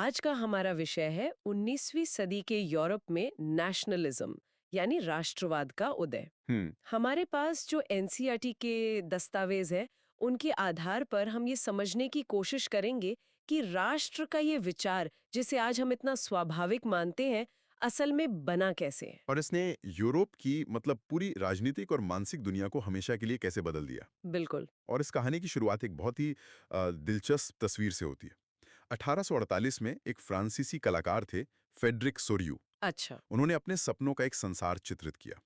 आज का हमारा विषय है 19वीं सदी के यूरोप में नेशनलिज्म यानी राष्ट्रवाद का उदय। हम्म। हमारे पास जो एनसीईआरटी के दस्तावेज है उनके आधार पर हम ये समझने की कोशिश करेंगे कि राष्ट्र का ये विचार जिसे आज हम इतना स्वाभाविक मानते हैं असल में बना कैसे है। और इसने यूरोप की मतलब पूरी राजनीतिक और मानसिक दुनिया को हमेशा के लिए कैसे बदल दिया। बिल्कुल। और इस कहानी की शुरुआत एक बहुत ही दिलचस्प तस्वीर से होती है। 1848 में एक फ्रांसीसी कलाकार थे, फेडरिक सोरियू। अच्छा। उन्होंने अपने सपनों का एक संसार चित्रित किया।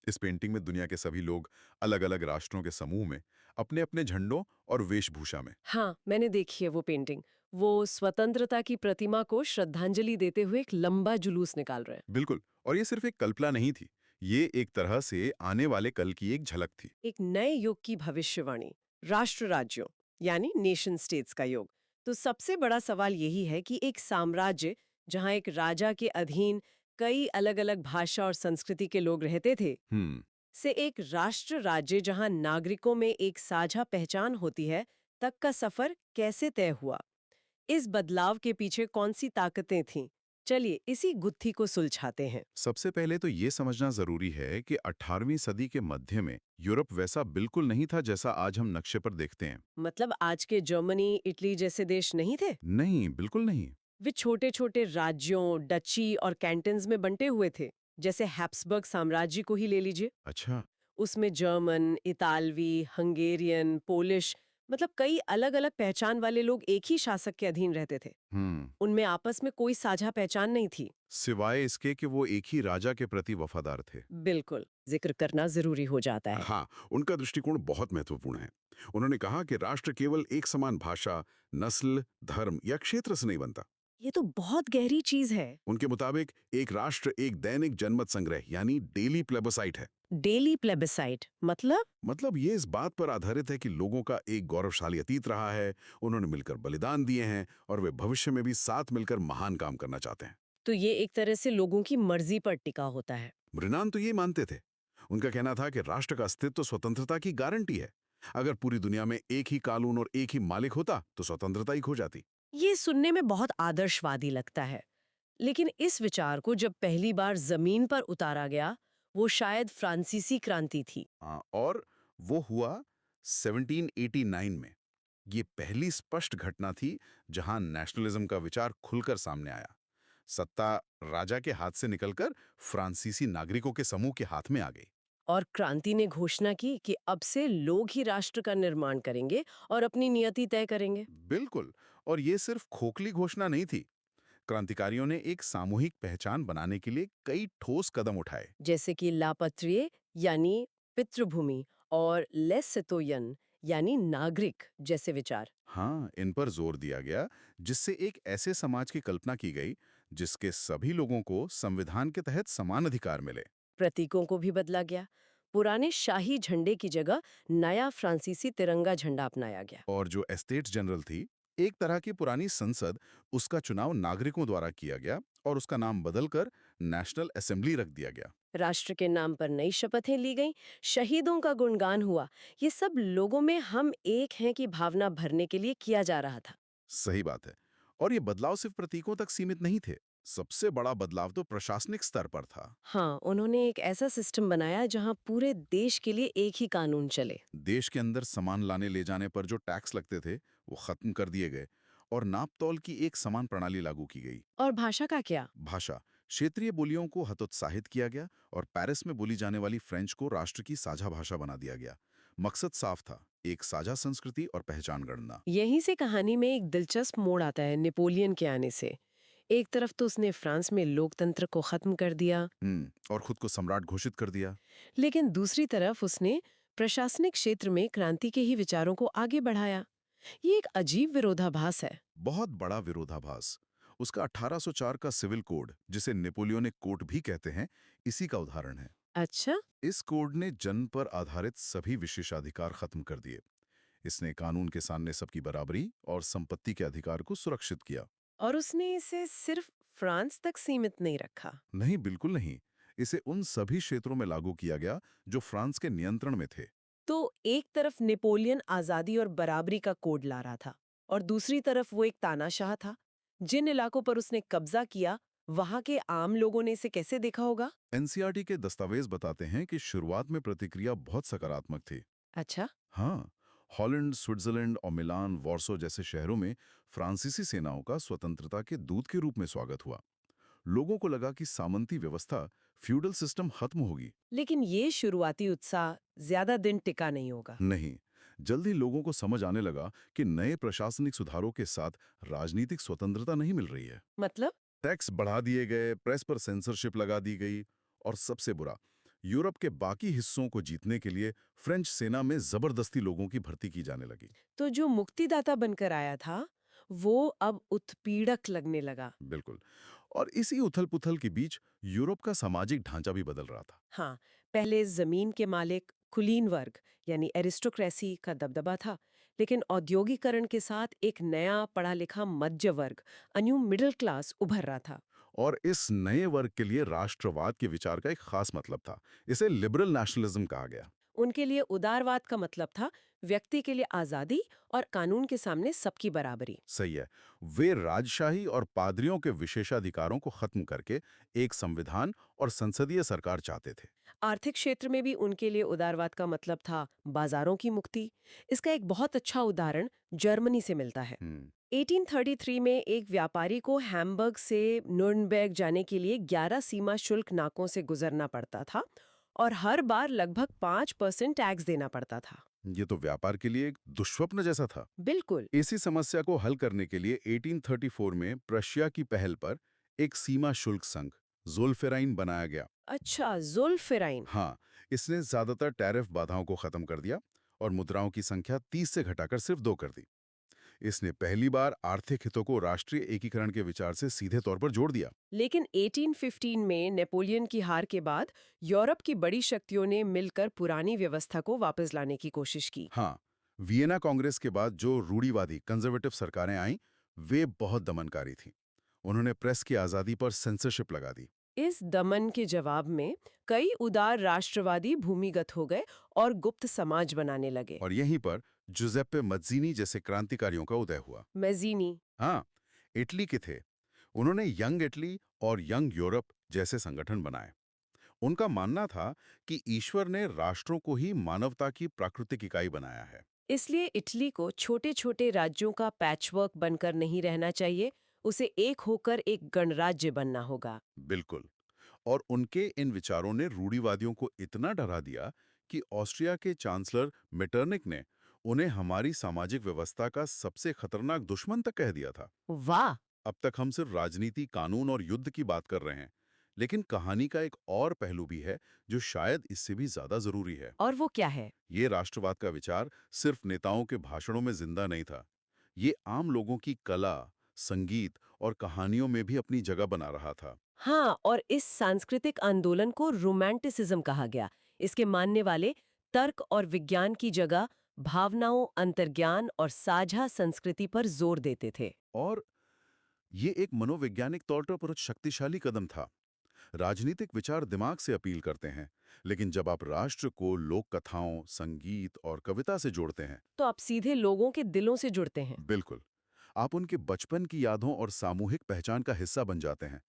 इस पेंटिंग में दुनिया के सभी लोग अलग अलग राष्ट्रों के समूह में अपने अपने झंडों और वेशभूषा में। हाँ, मैंने देखी है वो पेंटिंग। वो स्वतंत्रता की प्रतिमा को श्रद्धांजलि देते हुए एक लंबा जुलूस निकाल रहे हैं। बिल्कुल। और ये सिर्फ एक कल्पना नहीं थी, ये एक तरह से आने वाले कल की एक झलक थी। एक नए युग की भविष्यवाणी, राष्ट्र राज्यों यानी नेशन स्टेट्स का युग। तो सबसे बड़ा सवाल यही है कि एक साम्राज्य जहां एक राजा के अधीन कई अलग अलग भाषा और संस्कृति के लोग रहते थे, हम्म। से एक राष्ट्र राज्य जहां नागरिकों में एक साझा पहचान होती है, तक का सफर कैसे तय हुआ। इस बदलाव के पीछे कौन सी ताकतें थीं? चलिए इसी गुत्थी को सुलझाते हैं। सबसे पहले तो ये समझना जरूरी है कि 18वीं सदी के मध्य में यूरोप वैसा बिल्कुल नहीं था जैसा आज हम नक्शे पर देखते हैं। मतलब आज के जर्मनी, इटली जैसे देश नहीं थे। नहीं, बिल्कुल नहीं। वे छोटे छोटे राज्यों, डची और कैंटन्स में बंटे हुए थे। जैसे हैप्सबर्ग साम्राज्य को ही ले लीजिए। अच्छा। उसमें जर्मन, इतालवी, हंगेरियन, पोलिश, मतलब कई अलग अलग पहचान वाले लोग एक ही शासक के अधीन रहते थे। हम्म। उनमें आपस में कोई साझा पहचान नहीं थी। सिवाय इसके कि वो एक ही राजा के प्रति वफादार थे। बिल्कुल, जिक्र करना जरूरी हो जाता है। हाँ, उनका दृष्टिकोण बहुत महत्वपूर्ण है। उन्होंने कहा कि राष्ट्र केवल एक समान भाषा, नस्ल, धर्म या क्षेत्र से नहीं बनता। ये तो बहुत गहरी चीज है। उनके मुताबिक एक राष्ट्र एक दैनिक जनमत संग्रह यानी डेली प्लेबसाइट है। डेली प्लेबिसाइट मतलब ये इस बात पर आधारित है कि लोगों का एक गौरवशाली अतीत रहा है, उन्होंने मिलकर बलिदान दिए हैं और वे भविष्य में भी साथ मिलकर महान काम करना चाहते हैं। तो ये एक तरह से लोगों की मर्जी पर टिका होता है। मृणाल तो ये मानते थे। उनका कहना था कि राष्ट्र का अस्तित्व स्वतंत्रता की गारंटी है। अगर पूरी दुनिया में एक ही कानून और एक ही मालिक होता तो स्वतंत्रता ही खो जाती। ये सुनने में बहुत आदर्शवादी लगता है, लेकिन इस विचार को जब पहली बार जमीन पर उतारा गया, वो शायद फ्रांसीसी क्रांति थी। हाँ, और वो हुआ 1789 में। ये पहली स्पष्ट घटना थी जहां नेशनलिज्म का विचार खुलकर सामने आया। सत्ता राजा के हाथ से निकलकर फ्रांसीसी नागरिकों के समूह के हाथ में आ गई। और क्रांति ने घोषणा की कि अब से लोग ही राष्ट्र का निर्माण करेंगे और अपनी नियति तय करेंगे। बिल्कुल। और ये सिर्फ खोखली घोषणा नहीं थी। क्रांतिकारियों ने एक सामूहिक पहचान बनाने के लिए कई ठोस कदम उठाए। जैसे कि लापत्रिये यानी पितृभूमि और लेस सितोयन यानी नागरिक जैसे विचार। हाँ, इन पर जोर दिया गया, जिससे एक ऐसे समाज की कल्पना की गई जिसके सभी लोगों को संविधान के तहत समान अधिकार मिले। प्रतीकों को भी बदला गया। पुराने शाही झंडे की जगह नया फ्रांसीसी तिरंगा झंडा अपनाया गया। और जो एस्टेट्स जनरल थी, एक तरह की पुरानी संसद, उसका चुनाव नागरिकों द्वारा किया गया और उसका नाम बदलकर नेशनल असेंबली रख दिया गया। राष्ट्र के नाम पर नई शपथें ली गईं, शहीदों का गुणगान हुआ। ये सब लोगों में हम एक हैं की भावना भरने के लिए किया जा रहा था। सही बात है। और ये बदलाव सिर्फ प्रतीकों तक सीमित नहीं थे। सबसे बड़ा बदलाव तो प्रशासनिक स्तर पर था। हाँ, उन्होंने एक ऐसा सिस्टम बनाया जहां पूरे देश के लिए एक ही कानून चले। देश के अंदर सामान लाने ले जाने पर जो टैक्स लगते थे, वो खत्म कर दिए गए और नापतौल की एक समान प्रणाली लागू की गई। और भाषा का क्या? भाषा, क्षेत्रीय बोलियों को हतोत्साहित किया गया और पेरिस में बोली जाने वाली फ्रेंच को राष्ट्र की साझा भाषा बना दिया गया। मकसद साफ था, एक साझा संस्कृति और पहचान गढ़ना। यहीं से कहानी में एक दिलचस्प मोड़ आता है नेपोलियन के आने से। एक तरफ तो उसने फ्रांस में लोकतंत्र को खत्म कर दिया, और खुद को सम्राट घोषित कर दिया। लेकिन दूसरी तरफ उसने प्रशासनिक क्षेत्र में क्रांति के ही विचारों को आगे बढ़ाया। ये एक अजीब विरोधाभास है। बहुत बड़ा विरोधाभास। उसका 1804 का सिविल कोड, जिसे नेपोलियनिक कोड भी कहते हैं, इसी का उदाहरण है। अच्छा। इस कोड ने जन्म पर आधारित सभी विशेषाधिकार खत्म कर दिए। इसने कानून के सामने सबकी बराबरी और संपत्ति के अधिकार को सुरक्षित किया। और उसने इसे सिर्फ फ्रांस तक सीमित नहीं रखा। नहीं, बिल्कुल नहीं। इसे उन सभी क्षेत्रों में लागू किया गया जो फ्रांस के नियंत्रण में थे। तो एक तरफ नेपोलियन आजादी और बराबरी का कोड ला रहा था और दूसरी तरफ वो एक तानाशाह था जिन इलाकों पर उसने कब्जा किया, वहां के आम लोगों ने इसे कैसे देखा होगा? एनसीईआरटी के दस्तावेज बताते हैं कि शुरुआत में प्रतिक्रिया बहुत सकारात्मक थी। अच्छा। हाँ, हॉलैंड, स्विट्जरलैंड और मिलान, वॉर्सो जैसे शहरों में फ्रांसीसी सेनाओं का स्वतंत्रता के दूत के रूप में स्वागत हुआ। लोगों को लगा कि सामंती व्यवस्था, फ्यूडल सिस्टम खत्म होगी। लेकिन ये शुरुआती उत्साह ज्यादा दिन टिका नहीं होगा। नहीं, जल्दी लोगों को समझ आने लगा कि नए प्रशासनिक सुधारों के साथ राजनीतिक स्वतंत्रता नहीं मिल रही है। मतलब? टैक्स बढ़ा दिए गए, प्रेस पर सेंसरशिप लगा दी गई, और सबसे बुरा, यूरोप के बाकी हिस्सों को जीतने के लिए फ्रेंच सेना में जबरदस्ती लोगों की भर्ती की जाने लगी। तो जो मुक्तिदाता बनकर आया था, वो अब उत्पीड़क लगने लगा। बिल्कुल। और इसी उथल-पुथल के बीच यूरोप का सामाजिक ढांचा भी बदल रहा था। हाँ, पहले जमीन के मालिक, कुलीन वर्ग यानी एरिस्टोक्रेसी का दबदबा था, लेकिन औद्योगिकरण के साथ एक नया पढ़ा लिखा मध्य वर्ग, अ न्यू मिडिल क्लास उभर रहा था। और इस नए वर्ग के लिए राष्ट्रवाद के विचार का एक खास मतलब था। इसे लिबरल नेशनलिज्म कहा गया। उनके लिए उदारवाद का मतलब था व्यक्ति के लिए आजादी और कानून के सामने सबकी बराबरी। सही है। वे राजशाही और पादरियों के विशेषाधिकारों को खत्म करके एक संविधान और संसदीय सरकार चाहते थे। आर्थिक क्षेत्र में भी उनके लिए उदारवाद का मतलब था बाजारों की मुक्ति। इसका एक बहुत अच्छा उदाहरण जर्मनी से मिलता है। हम्म। 1833 में एक व्यापारी को हैम्बर्ग से नुर्नबर्ग जाने के लिए 11 सीमा शुल्क नाकों से गुजरना पड़ता था और हर बार लगभग 5% टैक्स देना पड़ता था। ये तो व्यापार के लिए एक दुष्स्वप्न जैसा था। बिल्कुल। इसी समस्या को हल करने के लिए 1834 में प्रशिया की पहल पर एक सीमा शुल्क संघ, ज़ोल्फेराइन, बनाया गया। अच्छा, जुल्फिराइन। हाँ, इसने ज्यादातर टैरिफ बाधाओं को खत्म कर दिया और मुद्राओं की संख्या 30 से घटाकर सिर्फ 2 कर दी। इसने पहली बार आर्थिक हितों को राष्ट्रीय एकीकरण के विचार से सीधे तौर पर जोड़ दिया। लेकिन 1815 में नेपोलियन की हार के बाद यूरोप की बड़ी शक्तियों ने मिलकर पुरानी व्यवस्था को वापस लाने की कोशिश की। हाँ, वियना कांग्रेस के बाद जो रूढ़िवादी कंजर्वेटिव सरकारें आईं, वे बहुत दमनकारी थीं। उन्होंने प्रेस की आज़ादी पर सेंसरशिप लगा दी। इस दमन के जवाब में कई उदार राष्ट्रवादी भूमिगत हो गए और गुप्त समाज बनाने लगे। और यहीं पर जुजेप्पे मज्जीनी जैसे क्रांतिकारियों का उदय हुआ। मैजीनी। हाँ, इटली के थे। उन्होंने यंग इटली और यंग यूरोप जैसे संगठन बनाए। उनका मानना था कि ईश्वर ने राष्ट्रों को ही मानवता की प्राकृतिक इकाई बनाया है। इसलिए इटली को छोटे छोटे राज्यों का पैचवर्क बनकर नहीं रहना चाहिए, उसे एक होकर एक गणराज्य बनना होगा। बिल्कुल। और उनके इन विचारों ने रूढ़िवादियों को इतना डरा दिया कि ऑस्ट्रिया के चांसलर मेटरनिक ने उन्हें हमारी सामाजिक व्यवस्था का सबसे खतरनाक दुश्मन तक कह दिया था। वाह। अब तक हम सिर्फ राजनीति, कानून और युद्ध की बात कर रहे हैं, लेकिन कहानी का एक और पहलू भी है जो शायद इससे भी ज्यादा जरूरी है। और वो क्या है? ये राष्ट्रवाद का विचार सिर्फ नेताओं के भाषणों में जिंदा नहीं था। ये आम लोगों की कला, संगीत और कहानियों में भी अपनी जगह बना रहा था। हाँ, और इस सांस्कृतिक आंदोलन को रोमांटिसिज्म कहा गया। इसके मानने वाले तर्क और विज्ञान की जगह भावनाओं, अंतर्ज्ञान और साझा संस्कृति पर जोर देते थे। और ये एक मनोवैज्ञानिक तौर पर बहुत शक्तिशाली कदम था। राजनीतिक विचार दिमाग से अपील करते हैं, लेकिन जब आप राष्ट्र को लोक कथाओं, संगीत और कविता से जोड़ते हैं, तो आप सीधे लोगों के दिलों से जुड़ते हैं। बिल्कुल, आप उनके बचपन की यादों और सामूहिक पहचान का हिस्सा बन जाते हैं।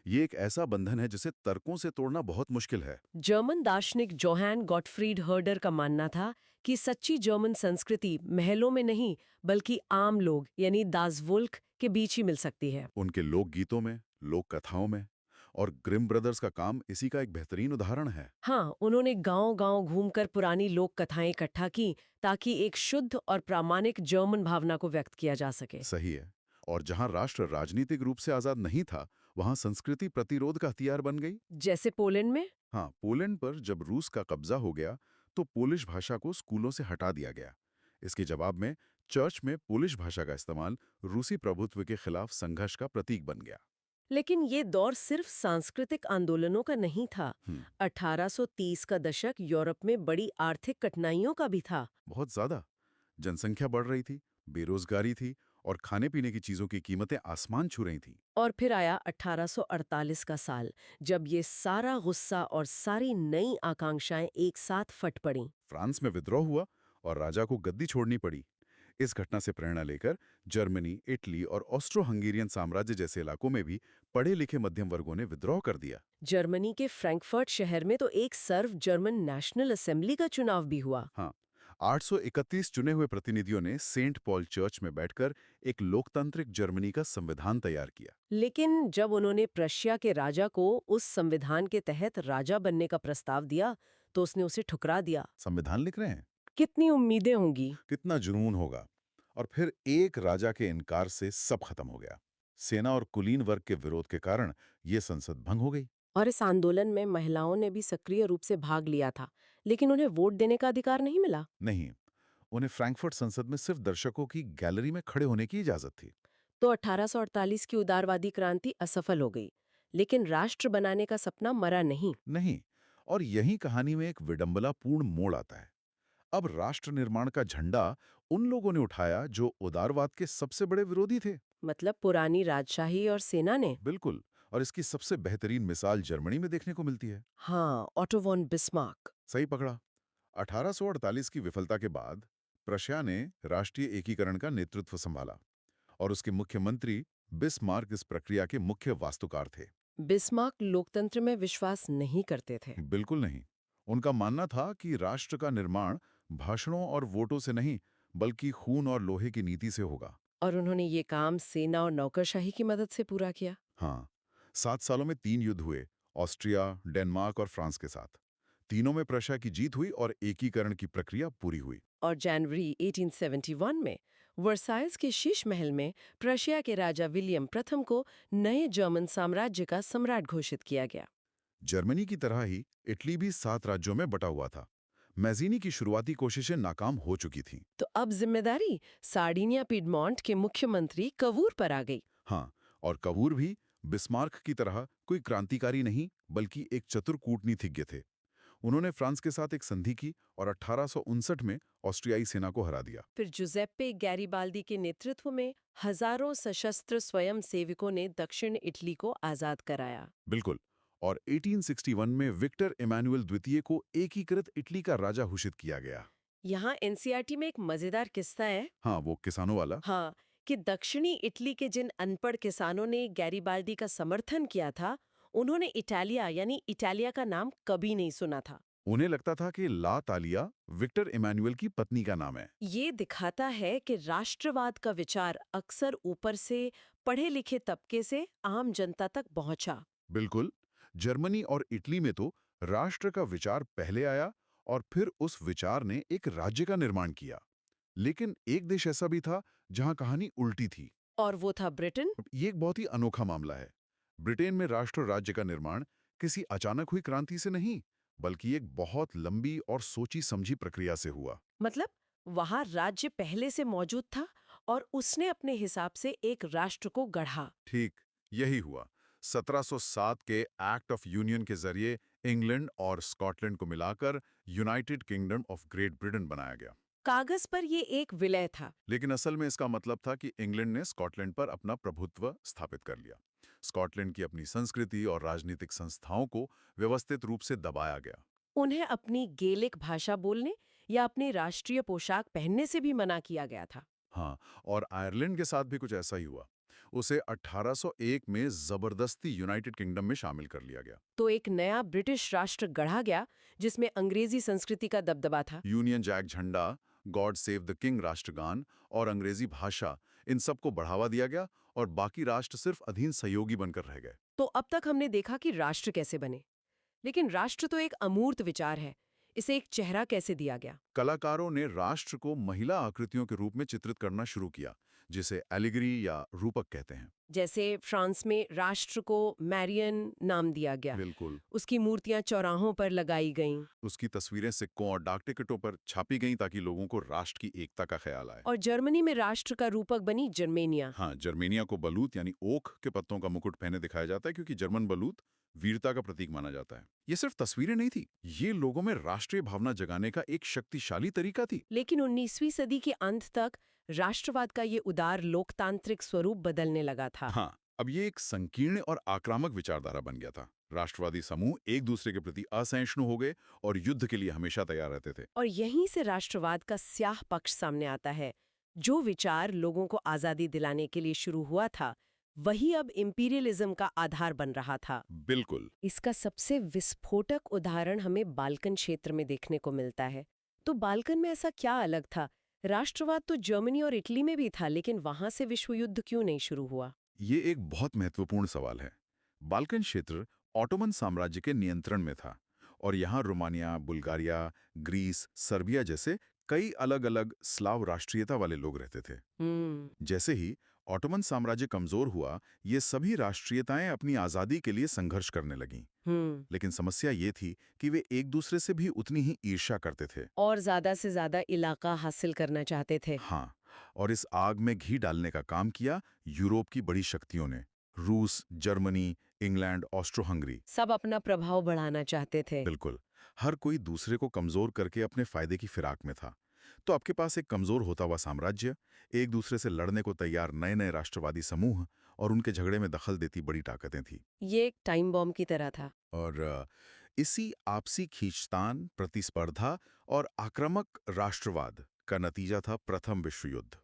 ये एक ऐसा बंधन है जिसे तर्कों से तोड़ना बहुत मुश्किल है। जर्मन दार्शनिक जोहान गॉटफ्रीड हर्डर का मानना था कि सच्ची जर्मन संस्कृति महलों में नहीं, बल्कि आम लोग यानी दासवुल्क के बीच ही मिल सकती है। उनके लोकगीतों में, लोक कथाओं में, और ग्रिम ब्रदर्स का काम इसी का एक बेहतरीन उदाहरण है। हाँ, उन्होंने गांव-गांव घूमकर पुरानी लोक कथाएं इकट्ठा की ताकि एक शुद्ध और प्रामाणिक जर्मन भावना को व्यक्त किया जा सके। सही है। और जहां राष्ट्र राजनीतिक रूप से आजाद नहीं था, वहां संस्कृति प्रतिरोध का हथियार बन गई। जैसे पोलैंड में। हाँ, पोलैंड पर जब रूस का कब्जा हो गया, तो पोलिश भाषा को स्कूलों से हटा दिया गया। इसके जवाब में चर्च में पोलिश भाषा का इस्तेमाल रूसी प्रभुत्व के खिलाफ संघर्ष का प्रतीक बन गया। लेकिन ये दौर सिर्फ सांस्कृतिक आंदोलनों का नहीं था। हम्म, 1830 का दशक यूरोप में बड़ी आर्थिक कठिनाइयों का भी था। बहुत ज्यादा। जनसंख्या बढ़ रही थी, बेरोजगारी थी, और खाने पीने की चीजों की कीमतें आसमान छू रही थीं। और फिर आया 1848 का साल, जब ये सारा गुस्सा और सारी नई आकांक्षाएं एक साथ फट पड़ी। फ्रांस में विद्रोह हुआ और राजा को गद्दी छोड़नी पड़ी। इस घटना से प्रेरणा लेकर जर्मनी, इटली और ऑस्ट्रो हंगेरियन साम्राज्य जैसे इलाकों में भी पढ़े लिखे मध्यम वर्गों ने विद्रोह कर दिया। जर्मनी के फ्रैंकफर्ट शहर में तो एक सर्व जर्मन नेशनल असेंबली का चुनाव भी हुआ। हाँ, 831 चुने हुए प्रतिनिधियों ने सेंट पॉल चर्च में बैठकर एक लोकतांत्रिक जर्मनी का संविधान तैयार किया। लेकिन जब उन्होंने प्रशिया के राजा को उस संविधान के तहत राजा बनने का प्रस्ताव दिया, तो उसने उसे ठुकरा दिया। संविधान लिख रहे हैं, कितनी उम्मीदें होंगी। कितना जुनून होगा। और फिर एक राजा के इनकार से सब खत्म हो गया। सेना और कुलीन वर्ग के विरोध के कारण ये संसद भंग हो गई। और इस आंदोलन में महिलाओं ने भी सक्रिय रूप से भाग लिया था, लेकिन उन्हें वोट देने का अधिकार नहीं मिला। नहीं, उन्हें फ्रैंकफर्ट संसद में सिर्फ दर्शकों की गैलरी में खड़े होने की इजाजत थी। तो 1848 की उदारवादी क्रांति असफल हो गई, लेकिन राष्ट्र बनाने का सपना मरा नहीं। नहीं, और यही कहानी में एक विडंबनापूर्ण मोड़ आता है। अब राष्ट्र निर्माण का झंडा उन लोगों ने उठाया जो उदारवाद के सबसे बड़े विरोधी थे। मतलब पुरानी राजशाही और सेना ने। बिल्कुल। और इसकी सबसे बेहतरीन मिसाल जर्मनी में देखने को मिलती है। हाँ, ऑटो वॉन बिस्मार्क। सही पकड़ा। 1848 की विफलता के बाद प्रशिया ने राष्ट्रीय एकीकरण का नेतृत्व संभाला और उसके मुख्यमंत्री बिस्मार्क इस प्रक्रिया के मुख्य वास्तुकार थे। बिस्मार्क लोकतंत्र में विश्वास नहीं करते थे। बिल्कुल नहीं। उनका मानना था कि राष्ट्र का निर्माण भाषणों और वोटों से नहीं, बल्कि खून और लोहे की नीति से होगा। और उन्होंने ये काम सेना और नौकरशाही की मदद से पूरा किया। हाँ, 7 सालों में 3 युद्ध हुए, ऑस्ट्रिया, डेनमार्क और फ्रांस के साथ। तीनों में प्रशिया की जीत हुई और एकीकरण की प्रक्रिया पूरी हुई। और जनवरी 1871 में वर्साइल्स के शीश महल में प्रशिया के राजा विलियम प्रथम को नए जर्मन साम्राज्य का सम्राट घोषित किया गया। जर्मनी की तरह ही इटली भी 7 राज्यों में बटा हुआ था। मैज़ीनी की शुरुआती कोशिशें नाकाम हो चुकी थीं। तो अब जिम्मेदारी सार्डिनिया पिडमॉन्ट के मुख्यमंत्री कवूर पर आ गई। हाँ, और कवूर भी बिस्मार्क की तरह कोई क्रांतिकारी नहीं, बल्कि एक चतुर कूटनीतिज्ञ थे। उन्होंने फ्रांस के साथ एक संधि की और 1859 में ऑस्ट्रियाई सेना को हरा दिया। फिर जुजेप्पे गैरिबाल्दी के नेतृत्व में हजारों सशस्त्र स्वयं सेवकों ने दक्षिण इटली को आजाद कराया। बिल्कुल। और 1861 में विक्टर इमैनुअल द्वितीय को एकीकृत इटली का राजा घोषित किया गया। यहाँ एनसीईआरटी में एक मजेदार किस्सा है। हाँ, वो किसानों वाला। हाँ, कि दक्षिणी इटली के जिन अनपढ़ किसानों ने गैरिबाल्दी का समर्थन किया था, उन्होंने इटालिया यानी इटालिया का नाम कभी नहीं सुना था। उन्हें लगता था कि ला तालिया विक्टर इमैनुअल की पत्नी का नाम है। ये दिखाता है कि राष्ट्रवाद का विचार अक्सर ऊपर से पढ़े लिखे तबके से आम जनता तक पहुंचा। बिल्कुल। जर्मनी और इटली में तो राष्ट्र का विचार पहले आया और फिर उस विचार ने एक राज्य का निर्माण किया। लेकिन एक देश ऐसा भी था जहां कहानी उल्टी थी। और वो था ब्रिटेन। ये एक बहुत ही अनोखा मामला है। ब्रिटेन में राष्ट्र राज्य का निर्माण किसी अचानक हुई क्रांति से नहीं, बल्कि एक बहुत लंबी और सोची समझी प्रक्रिया से हुआ। मतलब वहां राज्य पहले से मौजूद था और उसने अपने हिसाब से एक राष्ट्र को गढ़ा। ठीक यही हुआ। 1707 के एक्ट ऑफ यूनियन के जरिए इंग्लैंड और स्कॉटलैंड को मिलाकर United kingdom of great Britain बनाया गया। कागज पर ये एक विलय था। लेकिन असल में इसका मतलब था कि इंग्लैंड ने स्कॉटलैंड पर अपना प्रभुत्व स्थापित कर लिया। स्कॉटलैंड की अपनी संस्कृति और राजनीतिक संस्थाओं को व्यवस्थित रूप से दबाया गया। उन्हें अपनी गेलिक भाषा बोलने या अपनी राष्ट्रीय पोशाक पहनने से भी मना किया गया था। हाँ, और आयरलैंड के साथ भी कुछ ऐसा ही हुआ। उसे 1801 में जबरदस्ती यूनाइटेड किंगडम में शामिल कर लिया गया। तो एक नया ब्रिटिश राष्ट्र गढ़ा गया जिसमें अंग्रेजी संस्कृति का दबदबा था। यूनियन जैक झंडा, गॉड सेव द किंग राष्ट्रगान और अंग्रेजी भाषा, इन सब को बढ़ावा दिया गया और बाकी राष्ट्र सिर्फ अधीन सहयोगी बनकर रह गए। तो अब तक हमने देखा कि राष्ट्र कैसे बने, लेकिन राष्ट्र तो एक अमूर्त विचार है। इसे एक चेहरा कैसे दिया गया? कलाकारों ने राष्ट्र को महिला आकृतियों के रूप में चित्रित करना शुरू किया, जिसे एलिगरी या रूपक कहते हैं। जैसे फ्रांस में राष्ट्र को मैरियन नाम दिया गया। बिल्कुल। उसकी मूर्तियां चौराहों पर लगाई गईं। उसकी तस्वीरें सिक्कों और डाक टिकटों पर छापी गईं ताकि लोगों को राष्ट्र की एकता का ख्याल आए। और जर्मनी में राष्ट्र का रूपक बनी जर्मेनिया। हाँ, जर्मेनिया को बलूत यानी ओक के पत्तों का मुकुट पहने दिखाया जाता है, क्योंकि जर्मन बलूत वीरता का प्रतीक माना जाता है। ये सिर्फ तस्वीरें नहीं थी, ये लोगों में राष्ट्रीय भावना जगाने का एक शक्तिशाली तरीका थी। लेकिन 19वीं सदी के अंत तक राष्ट्रवाद का ये उदार लोकतांत्रिक स्वरूप बदलने लगा था। हाँ, अब ये एक संकीर्ण और आक्रामक विचारधारा बन गया था। राष्ट्रवादी समूह एक दूसरे के प्रति असहिष्णु हो गए और युद्ध के लिए हमेशा तैयार रहते थे। और यहीं से राष्ट्रवाद का स्याह पक्ष सामने आता है, जो विचार लोगों को आजादी दिलाने के लिए शुरू हुआ था, वही अब इंपीरियलिज्म का आधार बन रहा था। बिल्कुल। इसका सबसे विस्फोटक उदाहरण हमें बाल्कन क्षेत्र में देखने को मिलता है। तो बाल्कन में ऐसा क्या अलग था? राष्ट्रवाद तो जर्मनी और इटली में भी था, लेकिन वहां से विश्व युद्ध क्यों नहीं शुरू हुआ? ये एक बहुत महत्वपूर्ण सवाल है। बाल्कन क्षेत्र ऑटोमन साम्राज्य के नियंत्रण में था और यहाँ रोमानिया, बुल्गारिया, ग्रीस, सर्बिया जैसे कई अलग-अलग स्लाव राष्ट्रीयता वाले लोग रहते थे। जैसे ही ऑटोमन साम्राज्य कमजोर हुआ, ये सभी राष्ट्रीयताएं अपनी आजादी के लिए संघर्ष करने लगीं। हम्म। लेकिन समस्या ये थी कि वे एक दूसरे से भी उतनी ही ईर्ष्या करते थे। और ज्यादा से ज्यादा इलाका हासिल करना चाहते थे। हाँ, और इस आग में घी डालने का काम किया यूरोप की बड़ी शक्तियों ने। रूस, जर्मनी, इंग्लैंड, ऑस्ट्रो-हंगरी। सब अपना प्रभाव बढ़ाना चाहते थे। बिल्कुल। हर कोई दूसरे को कमजोर करके अपने फायदे की फिराक में था। तो आपके पास एक कमजोर होता हुआ साम्राज्य, एक दूसरे से लड़ने को तैयार नए-नए राष्ट्रवादी समूह और उनके झगड़े में दखल देती बड़ी ताकतें थी। ये एक टाइम बॉम्ब की तरह था। और इसी आपसी खींचतान, प्रतिस्पर्धा और आक्रामक राष्ट्रवाद का नतीजा था प्रथम विश्व युद्ध।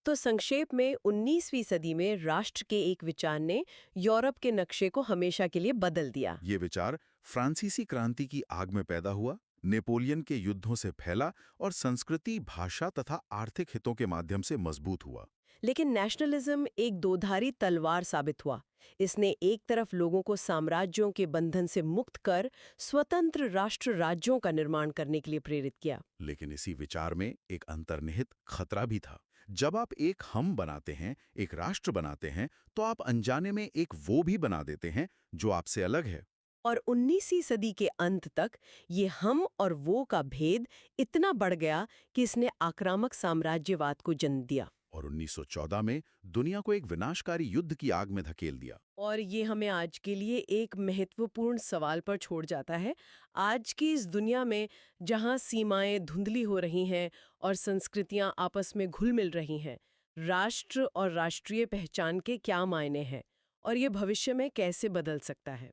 तो संक्षेप में 19वीं सदी में राष्ट्र के एक विचार ने यूरोप के नक्शे को हमेशा के लिए बदल दिया। ये विचार फ्रांसीसी क्रांति की आग में पैदा हुआ, नेपोलियन के युद्धों से फैला और संस्कृति, भाषा तथा आर्थिक हितों के माध्यम से मजबूत हुआ। लेकिन नेशनलिज्म एक दोधारी तलवार साबित हुआ। इसने एक तरफ लोगों को साम्राज्यों के बंधन से मुक्त कर स्वतंत्र राष्ट्र राज्यों का निर्माण करने के लिए प्रेरित किया। लेकिन इसी विचार में एक अंतर्निहित खतरा भी था। जब आप एक हम बनाते हैं, एक राष्ट्र बनाते हैं, तो आप अनजाने में एक वो भी बना देते हैं जो आपसे अलग है। और 19वीं सदी के अंत तक ये हम और वो का भेद इतना बढ़ गया कि इसने आक्रामक साम्राज्यवाद को जन्म दिया। और 1914 में दुनिया को एक विनाशकारी युद्ध की आग में धकेल दिया। और ये हमें आज के लिए एक महत्वपूर्ण सवाल पर छोड़ जाता है। आज की इस दुनिया में जहाँ सीमाएं धुंधली हो रही हैं और संस्कृतियां आपस में घुल मिल रही हैं, राष्ट्र और राष्ट्रीय पहचान के क्या मायने हैं और ये भविष्य में कैसे बदल सकता है?